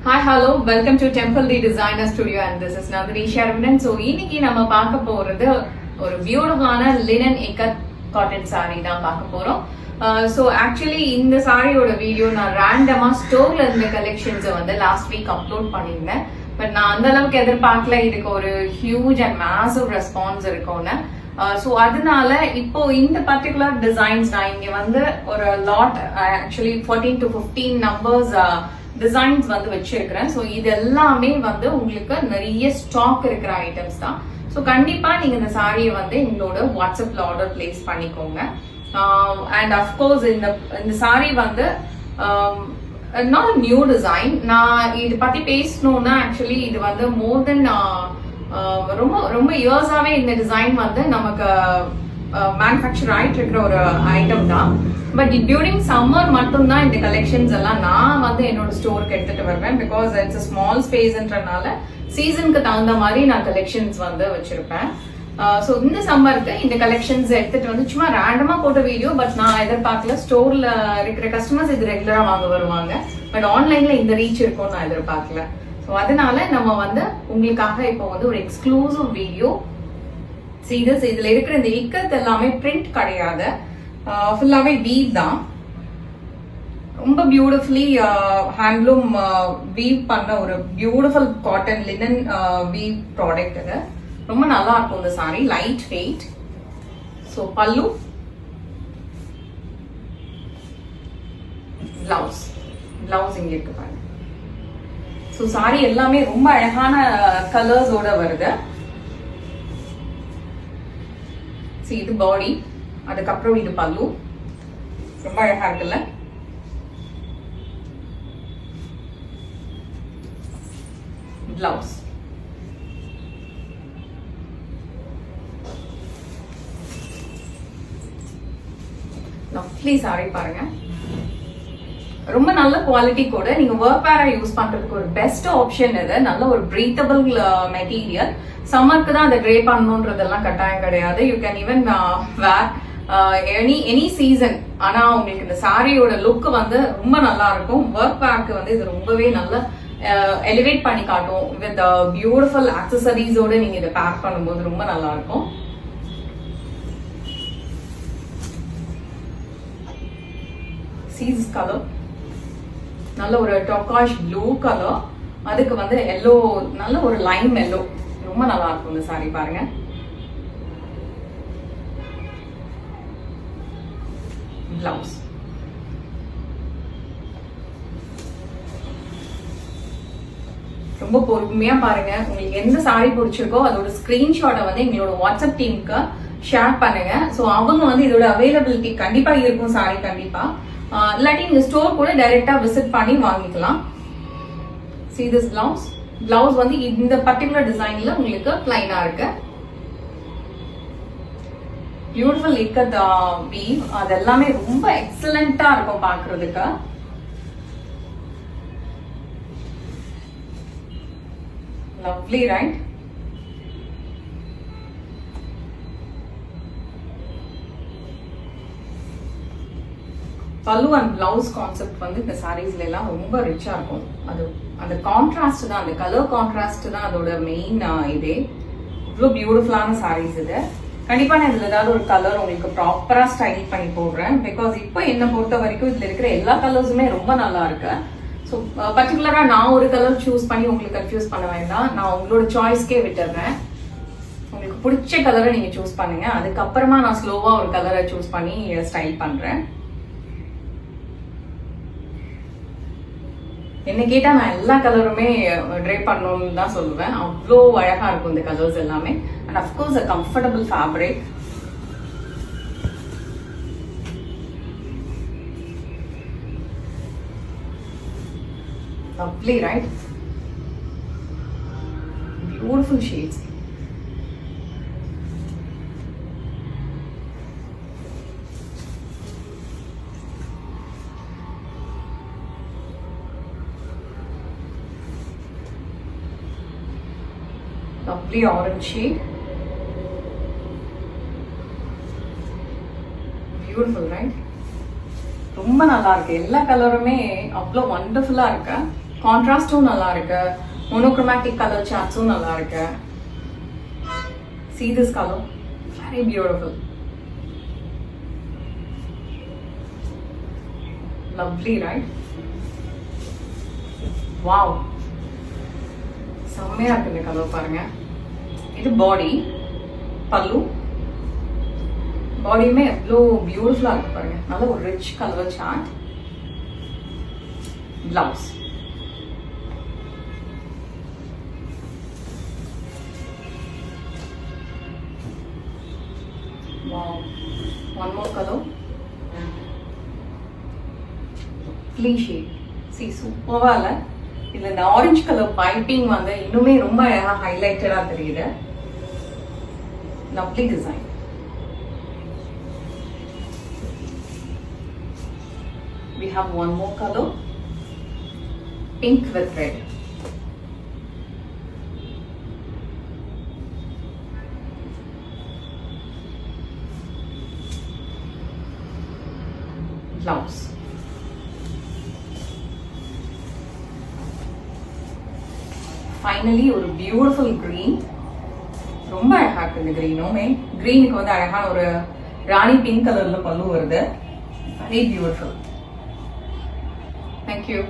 Hi, hello, welcome to Temple the Designer Studio and this is Nandini Sharmanan. So, இன்னைக்கு நம்ம பார்க்க போறது ஒரு பியூட்டிஃபுல்லான லினன் இக்கட் காட்டன் சாரி தான் பார்க்க போறோம். ஸோ ஆக்சுவலி இந்த சாரியோட வீடியோ நான் ரேண்டமா ஸ்டோர்ல இருந்த கலெக்ஷன்ஸை வந்து லாஸ்ட் வீக் அப்லோட் பண்ணியிருந்தேன். பட் நான் அந்த அளவுக்கு எதிர்பார்க்கல இதுக்கு ஒரு ஹியூஜ் அண்ட் மேசிவ் ரெஸ்பான்ஸ் இருக்கும்னு. ஸோ அதனால இப்போ இந்த பர்டிகுலர் டிசைன்ஸ் நான் இங்க வந்து ஒரு lot actually 14 to 15 numbers designs வந்து வச்சிருக்கிறேன். ஸோ இது எல்லாமே வந்து உங்களுக்கு நிறைய ஸ்டாக் இருக்கிற ஐட்டம்ஸ் தான். ஸோ கண்டிப்பா நீங்க இந்த சாரியை வந்து எங்களோட வாட்ஸ்அப்ல ஆர்டர் பிளேஸ் பண்ணிக்கோங்க. அண்ட் அஃப்கோர்ஸ் இந்த சாரி வந்து நாட் நியூ டிசைன். நான் இது பத்தி பேசணும்னா ஆக்சுவலி இது வந்து மோர் தென் ரொம்ப ரொம்ப இயர்ஸாவே இந்த டிசைன் வந்து நமக்கு மேனுஃபேக்சர் ஆயிட்டு இருக்கிற ஒரு ஐட்டம் தான். பட் டியூரிங் சம்மர் மட்டும்தான் இந்த கலெக்ஷன்ஸ் எல்லாம் நான் வந்து என்னோட ஸ்டோருக்கு எடுத்துட்டு வருவேன். பிகாஸ் இட்ஸ் ஸ்மால் ஸ்பேஸ்ன்றனால சீசனுக்கு தகுந்த மாதிரி நான் கலெக்ஷன்ஸ் வந்து வச்சிருப்பேன். ஸோ இந்த சம்மருக்கு இந்த கலெக்ஷன்ஸ் எடுத்துட்டு வந்து சும்மா ரேண்டமா போட்ட வீடியோ. பட் நான் எதிர்பார்க்கல ஸ்டோர்ல இருக்கிற கஸ்டமர்ஸ் இது ரெகுலரா வாங்க வருவாங்க. பட் ஆன்லைன்ல இந்த ரீச் இருக்கும்னு நான் எதிர்பார்க்கல. ஸோ அதனால நம்ம வந்து உங்களுக்காக இப்போ வந்து ஒரு எக்ஸ்க்ளூசிவ் வீடியோ இதுல இருக்கிற இந்த இக்கத் எல்லாமே பிரிண்ட் கிடையாது, ஃபுல்லாவே வீவ் தான். ரொம்ப பியூட்டிஃபுல்லி ஹேண்ட்லூம் வீவ் பண்ண ஒரு beautiful cotton linen we've product இது. ரொம்ப நல்லா இருக்கும் இந்த சாரி, லைட் வெயிட். ஸோ பல்லு, பிளவுஸ் இங்க இருக்கு பாருங்க. ஸோ சாரி எல்லாமே ரொம்ப அழகான கலர்ஸோட வருது. இது பாடி, அதுக்கப்புறம் இது பல்லு, ரொம்ப அழகா இருக்குல்ல. பிளவுஸ், லவ்லி சாரி பாருங்க. ரொம்ப நல்ல குவாலிட்டி கூட. நீங்க ஒர்க் வேரா யூஸ் பண்றதுக்கு ஒரு பெஸ்ட் ஆப்ஷன் இது. நல்ல ஒரு பிரீத்தபிள் மெட்டீரியல். சம்மருக்கு தான் அதை ட்ரே பண்ணணுன்றதெல்லாம் கட்டாயம் கிடையாது. You can even wear any season. ஆனா உங்களுக்கு இந்த சாரியோட லுக் வந்து ரொம்ப நல்லா இருக்கும். ஒர்க் வேர்க்கு வந்து இது ரொம்பவே நல்ல எலிவேட் பண்ணி காட்டும். வித் பியூட்டிஃபுல் ஆக்சசரிஸோட நீங்க இதை பேக் பண்ணும்போது ரொம்ப நல்லா இருக்கும். சீஸ் கலர், நல்ல ஒரு டொக்காஷ் ப்ளூ கலர், அதுக்கு வந்து எல்லோ, நல்ல ஒரு லைம் எல்லோ, ரொம்ப நல்லா இருக்கும் இந்த சாரி பாருங்க. பிளவுஸ், ரொம்ப பொறுமையா பாருங்க. உங்களுக்கு எந்த சாரி பிடிச்சிருக்கோ அதோட ஸ்கிரீன்ஷாட்டை வந்து எங்களோட வாட்ஸ்அப் டீமுக்கு ஷேர் பண்ணுங்க. ஸோ அவங்க வந்து இதோட அவைலபிலிட்டி கண்டிப்பா இருக்கும் சாரி கண்டிப்பா. இல்லாட்டி நீங்க ஸ்டோர் கூட டைரக்டா விசிட் பண்ணி வாங்கிக்கலாம். See this பிளவுஸ் வந்து இந்த பர்டிகுலர் டிசைன்ல உங்களுக்கு பிளைனா இருக்கு. பியூட்டிஃபுல் இக்கத் வீவ், அது எல்லாமே ரொம்ப எக்ஸலண்டா இருக்கும் பாக்குறதுக்கு. Lovely right. பல்லு அண்ட் பிளவுஸ் கான்செப்ட் வந்து இந்த சாரீஸ்ல எல்லாம் ரொம்ப ரிச்சா இருக்கும். அது அந்த கான்ட்ராஸ்ட் தான், அந்த கலர் கான்ட்ராஸ்ட் தான் அதோட மெயின் இதே. இவ்வளோ பியூட்டிஃபுல்லான சாரீஸ் இது. கண்டிப்பா நான் இதுல ஏதாவது ஒரு கலர் உங்களுக்கு ப்ராப்பரா ஸ்டைல் பண்ணி போடுறேன். பிகாஸ் இப்போ என்ன பொறுத்த வரைக்கும் இதுல இருக்கிற எல்லா கலர்ஸுமே ரொம்ப நல்லா இருக்கு. ஸோ பர்டிகுலரா நான் ஒரு கலர் சூஸ் பண்ணி உங்களுக்கு கன்ஃபியூஸ் பண்ண வேண்டாம். நான் உங்களோட சாய்ஸ்க்கே விட்டுறேன். உங்களுக்கு பிடிச்ச கலரை நீங்க சூஸ் பண்ணுங்க. அதுக்கப்புறமா நான் ஸ்லோவா ஒரு கலரை சூஸ் பண்ணி ஸ்டைல் பண்றேன். என்ன கேட்டா நான் எல்லா கலருமே ட்ரை பண்ணணும்னு தான் சொல்லுவேன். அவ்வளோ அழகா இருக்கும் இந்த கலர்ஸ் எல்லாமே. And of course a comfortable fabric. Lovely right. Beautiful shades. Lovely orange shade. Beautiful, right? ரொம்ப நல்லா இருக்கு. எல்லா கலருமே அவ்வளோ வண்டர்ஃபுல்லா இருக்கு. கான்ட்ராஸ்டும் நல்லா இருக்கு, மோனோக்ரோமேட்டிக் கலர் சார்ட்ஸும் நல்லா இருக்கு. See this color, very beautiful, lovely, right? Wow, செம்மையா இருக்கு இந்த கலர் பாருங்க. இது பாடி, பல்லு. பாடியுமே எவ்வளோ பியூட்டிஃபுல்லா இருக்கு பாருங்க. நல்ல ஒரு rich colour chart. Blouse wow, one more color, flea shade. See, சூப்பரா இல்ல? இதுல இந்த ஆரஞ்சு கலர் பைப்பிங் வந்து இன்னுமே ரொம்ப அழகா ஹைலைட்டடா தெரியுது. Lovely design. We have one more color, pink with red. Blouse. Finally ஒரு பியூட்டிஃபுல் green. ரொம்ப அழகா இருக்கு இந்த கிரீனுமே. கிரீனுக்கு வந்து அழகான ஒரு ராணி பிங்க் கலர்ல பல்லு வருது. Very beautiful. Thank you.